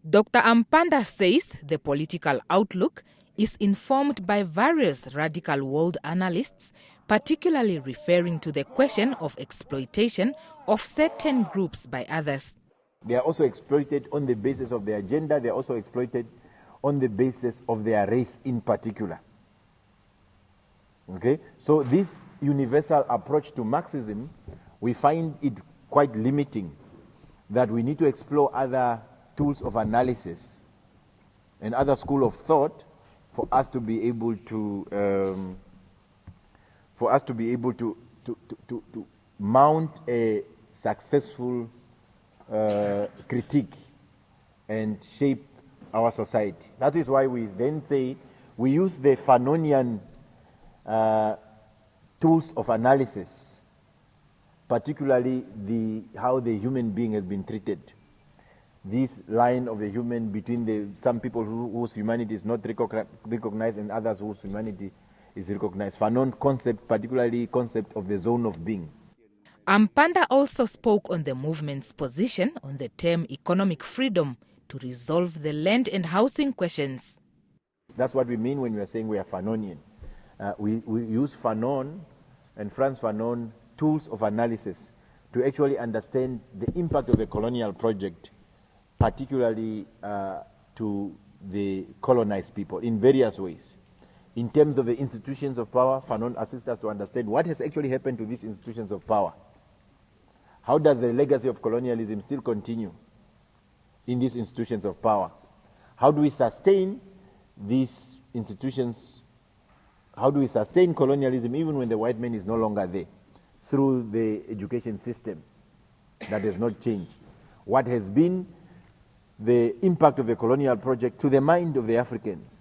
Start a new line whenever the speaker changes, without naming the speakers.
Dr. Amupanda says the political outlook is informed by various radical world analysts, particularly referring to the question of exploitation of certain groups by others.
They are also exploited on the basis of their gender. They are also exploited on the basis of their race in particular. Okay, so this universal approach to Marxism, we find it quite limiting, that we need to explore other tools of analysis and other school of thought for us to be able to mount a successful critique and shape our society. That is why we then say we use the Fanonian tools of analysis, particularly how the human being has been treated. This line of the human between some people whose humanity is not recognized and others whose humanity is recognized. Fanon concept, particularly concept of the zone of being.
Amupanda also spoke on the movement's position on the term economic freedom to resolve the land and housing questions.
That's what we mean when we are saying we are Fanonian. We use Fanon and Frantz Fanon tools of analysis to actually understand the impact of the colonial project, particularly to the colonized people in various ways. In terms of the institutions of power, Fanon assists us to understand what has actually happened to these institutions of power. How does the legacy of colonialism still continue in these institutions of power? How do we sustain these institutions? How do we sustain colonialism even when the white man is no longer there? Through the education system that has not changed. What has been the impact of the colonial project to the mind of the Africans?